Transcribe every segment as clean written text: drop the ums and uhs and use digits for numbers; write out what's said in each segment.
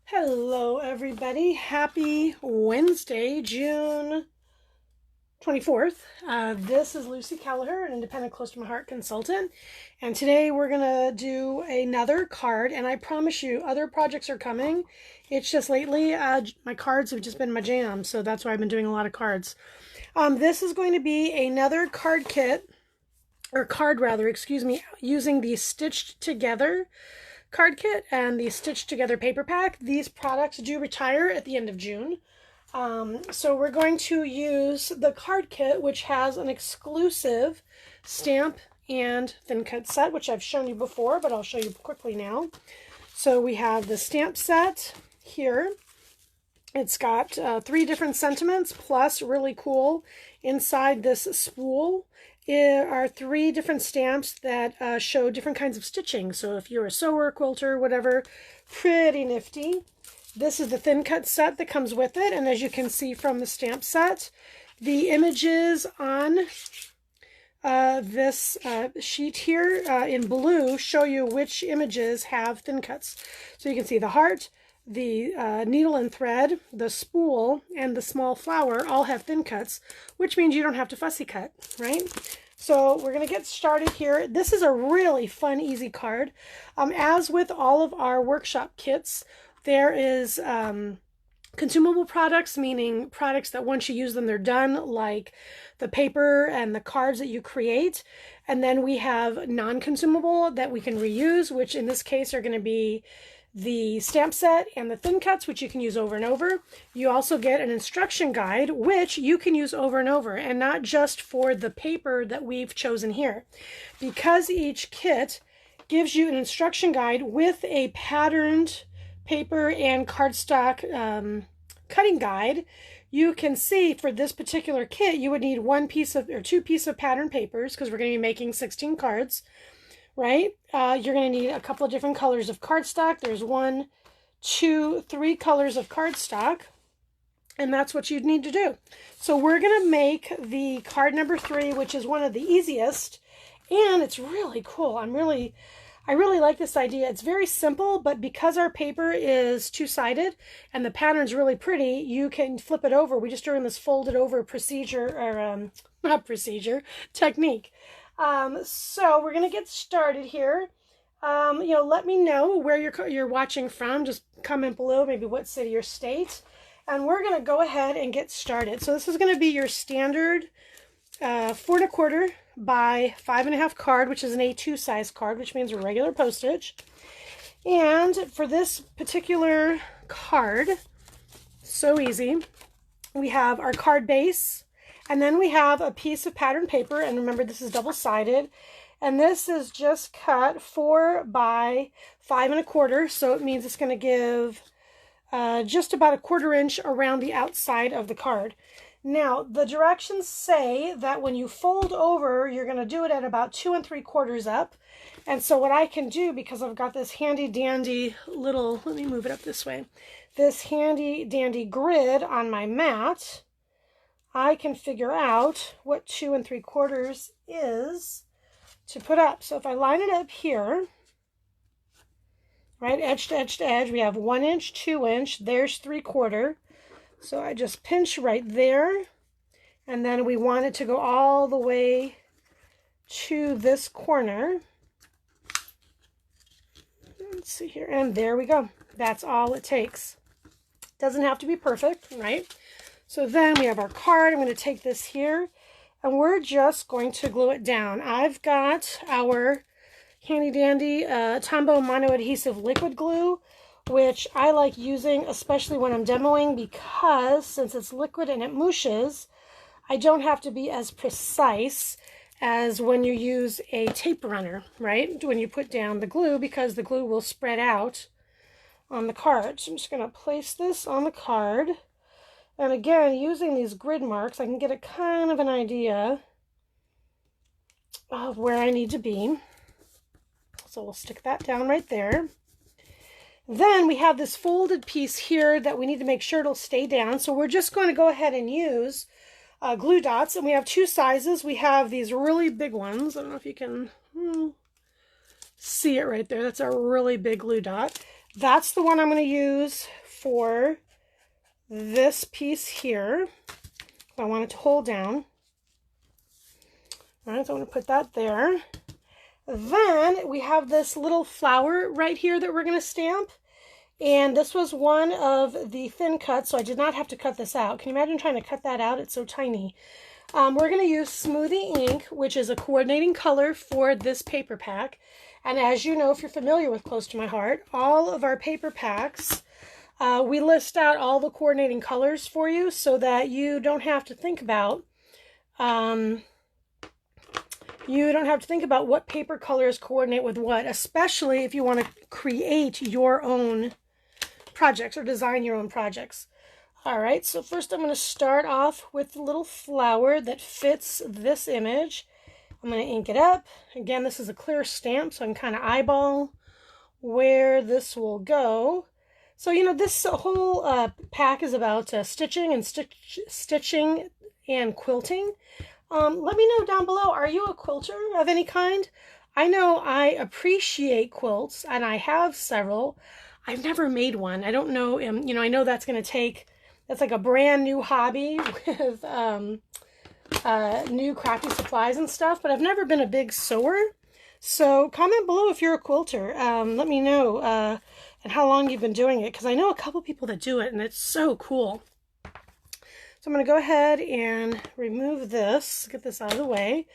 Hello everybody, happy Wednesday, June 24th. This is Lucy Kelleher, an independent close to my heart consultant, and today we're gonna do another card, and I promise you other projects are coming. It's just lately my cards have just been my jam, so that's why I've been doing a lot of cards. This is going to be another card kit, or card rather, excuse me, using the Stitched Together card kit and the Stitched Together paper pack. These products do retire at the end of June. So we're going to use the card kit, which has an exclusive stamp and thin cut set, which I've shown you before, but I'll show you quickly now. So we have the stamp set here. It's got 3 different sentiments, plus really cool inside this spool are 3 different stamps that show different kinds of stitching. So if you're a sewer, quilter, whatever, pretty nifty. This is the thin cut set that comes with it, and as you can see from the stamp set, the images on this sheet here in blue show you which images have thin cuts. So you can see the heart, the needle and thread, the spool, and the small flower all have thin cuts, which means you don't have to fussy cut, right? So we're going to get started here. This is a really fun, easy card. As with all of our workshop kits, there is consumable products, meaning products that once you use them, they're done, like the paper and the cards that you create. And then we have non-consumable that we can reuse, which in this case are going to be the stamp set and the thin cuts, which you can use over and over. You also get an instruction guide, which you can use over and over, and not just for the paper that we've chosen here. Because each kit gives you an instruction guide with a patterned paper and cardstock cutting guide, you can see for this particular kit, you would need 1 piece of, or 2 pieces of patterned papers, because we're going to be making 16 cards. Right? You're going to need a couple of different colors of cardstock. There's 1, 2, 3 colors of cardstock, and that's what you'd need to do. So we're going to make the card number 3, which is one of the easiest, and it's really cool. I really like this idea. It's very simple, but because our paper is 2-sided and the pattern's really pretty, you can flip it over. We just doing this folded over procedure, or not procedure, technique. So we're going to get started here. Let me know where you're watching from. Just comment below, maybe what city or state. And we're going to go ahead and get started. So this is going to be your standard 4 1/4 by 5 1/2 card, which is an A2 size card, which means regular postage. And for this particular card, so easy, we have our card base. And then we have a piece of patterned paper, and remember this is double-sided, and this is just cut 4 by 5 1/4, so it means it's going to give just about 1/4 inch around the outside of the card. Now, the directions say that when you fold over, you're going to do it at about 2 3/4 up, and so what I can do, because I've got this handy-dandy little, let me move it up this way, this handy-dandy grid on my mat, I can figure out what 2 3/4 is to put up. So if I line it up here, right, edge to edge to edge, we have 1 inch, 2 inch, there's 3/4. So I just pinch right there, and then we want it to go all the way to this corner. Let's see here, and there we go. That's all it takes. Doesn't have to be perfect, right? So then we have our card. I'm going to take this here, and we're just going to glue it down. I've got our handy-dandy Tombow Mono Adhesive Liquid Glue, which I like using, especially when I'm demoing, because since it's liquid and it mooshes, I don't have to be as precise as when you use a tape runner, right? When you put down the glue, because the glue will spread out on the card. So I'm just going to place this on the card. And again, using these grid marks, I can get a kind of an idea of where I need to be. So we'll stick that down right there. Then we have this folded piece here that we need to make sure it'll stay down. So we're just going to go ahead and use glue dots. And we have 2 sizes. We have these really big ones. I don't know if you can see it right there. That's a really big glue dot. That's the one I'm going to use for this piece here. I want it to hold down. All right, so I'm going to put that there. Then we have this little flower right here that we're going to stamp. And this was one of the thin cuts, so I did not have to cut this out. Can you imagine trying to cut that out? It's so tiny. We're going to use Smoothie ink, which is a coordinating color for this paper pack. And as you know, if you're familiar with Close to My Heart, all of our paper packs, we list out all the coordinating colors for you so that you don't have to think about what paper colors coordinate with what, especially if you want to create your own projects or design your own projects. All right, so first I'm going to start off with the little flower that fits this image. I'm going to ink it up. Again, this is a clear stamp, so I can kind of eyeball where this will go. So, you know, this whole pack is about stitching and quilting. Let me know down below, are you a quilter of any kind? I know I appreciate quilts, and I have several. I've never made one. I don't know, you know, I know that's going to take, that's like a brand new hobby with new crafty supplies and stuff, but I've never been a big sewer. So comment below if you're a quilter. Let me know and how long you've been doing it, because I know a couple people that do it, and it's so cool. So I'm going to go ahead and remove this, get this out of the way.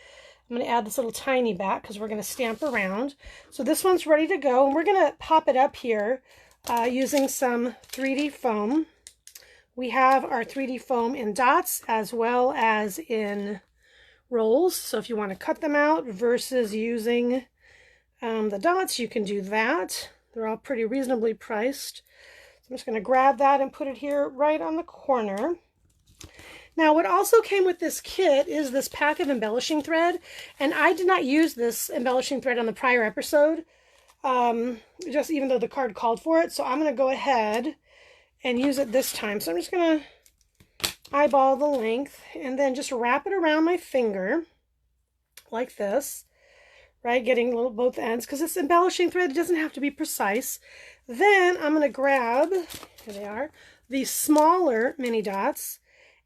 I'm going to add this little tiny back because we're going to stamp around. So this one's ready to go, and we're going to pop it up here using some 3D foam. We have our 3D foam in dots as well as in rolls. So if you want to cut them out versus using the dots, you can do that. They're all pretty reasonably priced. So I'm just going to grab that and put it here right on the corner. Now, what also came with this kit is this pack of embellishing thread, and I did not use this embellishing thread on the prior episode, just even though the card called for it. So I'm going to go ahead and use it this time. So I'm just going to eyeball the length and then just wrap it around my finger like this, right? Getting both ends, because this embellishing thread doesn't have to be precise. Then I'm going to grab, here they are, these smaller mini dots,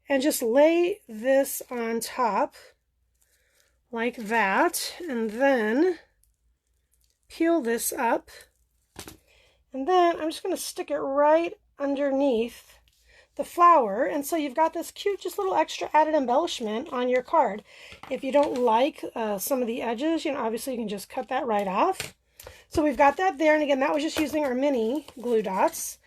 and just lay this on top like that, and then peel this up, and then I'm just going to stick it right underneath the flower, and so you've got this cute just little extra added embellishment on your card. If you don't like some of the edges, you know, obviously you can just cut that right off. So we've got that there, and again, that was just using our mini glue dots.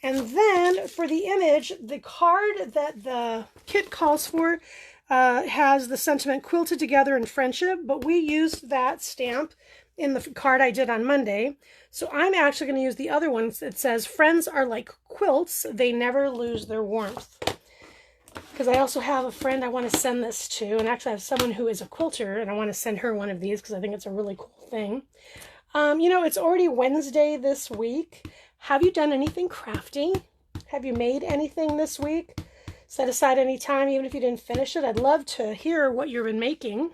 And then for the image, the card that the kit calls for has the sentiment quilted together in friendship, but we used that stamp in the card I did on Monday. So I'm actually going to use the other one that says, friends are like quilts, they never lose their warmth. Because I also have a friend I want to send this to, and actually I have someone who is a quilter, and I want to send her one of these because I think it's a really cool thing. You know, it's already Wednesday this week. Have you done anything crafty? Have you made anything this week? Set aside any time, even if you didn't finish it. I'd love to hear what you've been making.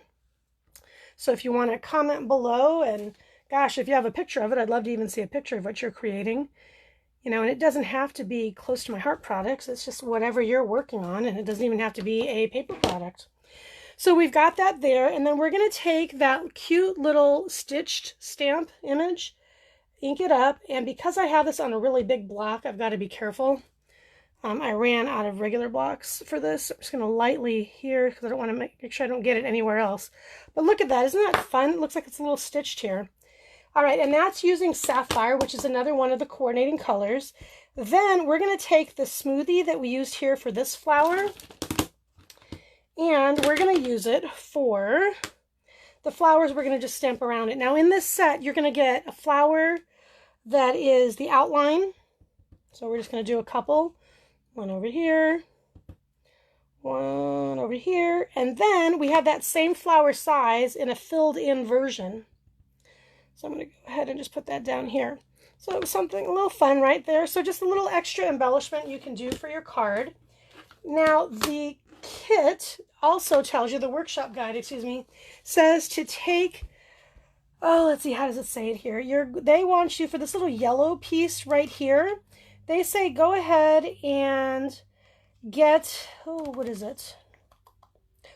So if you want to comment below, and gosh, if you have a picture of it, I'd love to even see a picture of what you're creating. You know, and it doesn't have to be Close to My Heart products. It's just whatever you're working on, and it doesn't even have to be a paper product. So we've got that there, and then we're going to take that cute little stitched stamp image, ink it up, and because I have this on a really big block, I've got to be careful. I ran out of regular blocks for this. I'm just going to lightly here because I don't want to make sure I don't get it anywhere else. But look at that. Isn't that fun? It looks like it's a little stitched here. All right, and that's using Sapphire, which is another one of the coordinating colors. Then we're going to take the smoothie that we used here for this flower, and we're going to use it for the flowers. We're going to just stamp around it. Now in this set, you're going to get a flower that is the outline. So we're just going to do a couple. One over here, one over here, and then we have that same flower size in a filled in version. So I'm going to go ahead and just put that down here. So it was something a little fun right there. So just a little extra embellishment you can do for your card. Now the kit also tells you, the workshop guide, excuse me, says to take Oh, let's see, how does it say it here? They want you for this little yellow piece right here. They say go ahead and get, oh, what is it?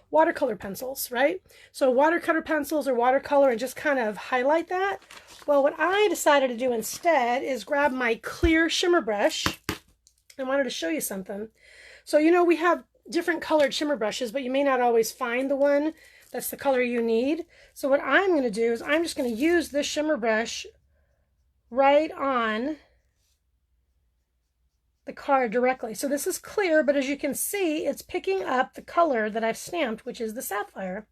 Watercolor pencils, right? So watercolor pencils or watercolor and just kind of highlight that. Well, what I decided to do instead is grab my clear shimmer brush. I wanted to show you something. So, you know, we have different colored shimmer brushes, but you may not always find the one that's the color you need. So what I'm going to do is I'm just going to use this shimmer brush right on the card directly. So this is clear, but as you can see, it's picking up the color that I've stamped, which is the sapphire.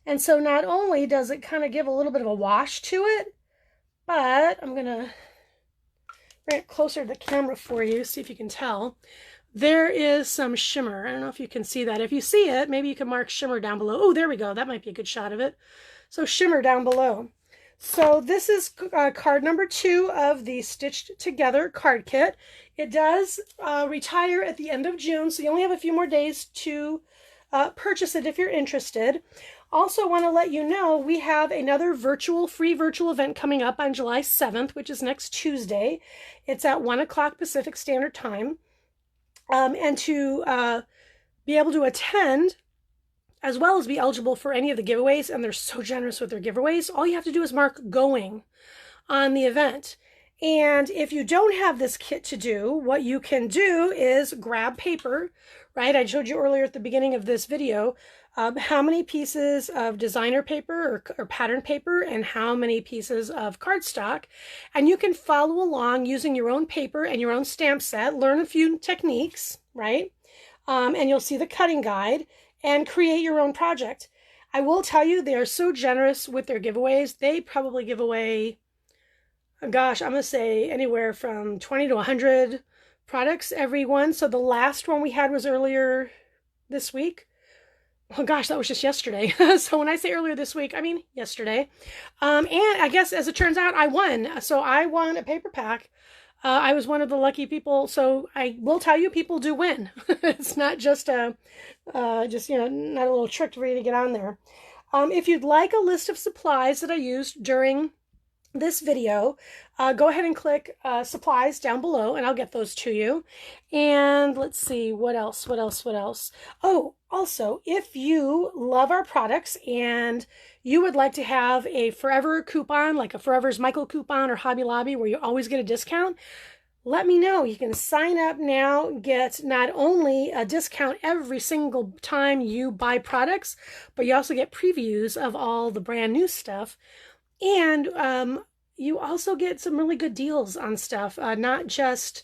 And so not only does it kind of give a little bit of a wash to it, but I'm going to bring it closer to the camera for you, see if you can tell. There is some shimmer. I don't know if you can see that. If you see it, maybe you can mark shimmer down below. Oh, there we go. That might be a good shot of it. So shimmer down below. So this is card number 2 of the Stitched Together card kit. It does retire at the end of June, so you only have a few more days to purchase it if you're interested. Also want to let you know we have another free virtual event coming up on July 7th, which is next Tuesday. It's at 1 o'clock Pacific Standard Time. And to be able to attend, as well as be eligible for any of the giveaways, and they're so generous with their giveaways, all you have to do is mark going on the event. And if you don't have this kit to do, what you can do is grab paper, right? I showed you earlier at the beginning of this video how many pieces of designer paper or pattern paper and how many pieces of cardstock. And you can follow along using your own paper and your own stamp set, learn a few techniques, right? And you'll see the cutting guide and create your own project. I will tell you, they are so generous with their giveaways. They probably give away, gosh, I'm going to say anywhere from 20 to 100 products every one. So the last one we had was earlier this week. Oh gosh, that was just yesterday. So when I say earlier this week, I mean yesterday. And I guess as it turns out, I won. So I won a paper pack. I was one of the lucky people. So I will tell you, people do win. It's not just not a little trick for you to get on there. If you'd like a list of supplies that I used during this video, go ahead and click supplies down below and I'll get those to you. And let's see, what else? Oh, also, if you love our products and you would like to have a Forever coupon, like a Forever's Michael coupon or Hobby Lobby where you always get a discount, let me know. You can sign up now, get not only a discount every single time you buy products, but you also get previews of all the brand new stuff. And you also get some really good deals on stuff, not just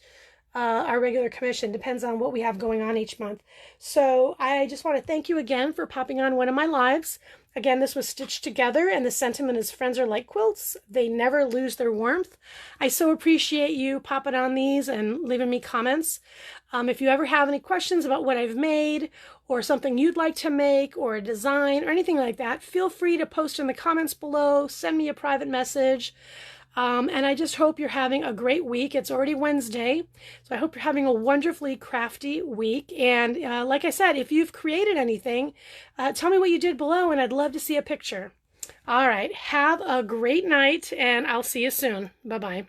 our regular commission. Depends on what we have going on each month. So I just want to thank you again for popping on one of my lives. Again, this was Stitched Together, and the sentiment is friends are like quilts. They never lose their warmth. I so appreciate you popping on these and leaving me comments. If you ever have any questions about what I've made or something you'd like to make or a design or anything like that, feel free to post in the comments below, send me a private message. And I just hope you're having a great week. It's already Wednesday, so I hope you're having a wonderfully crafty week. And like I said, if you've created anything, tell me what you did below, and I'd love to see a picture. All right, have a great night, and I'll see you soon. Bye-bye.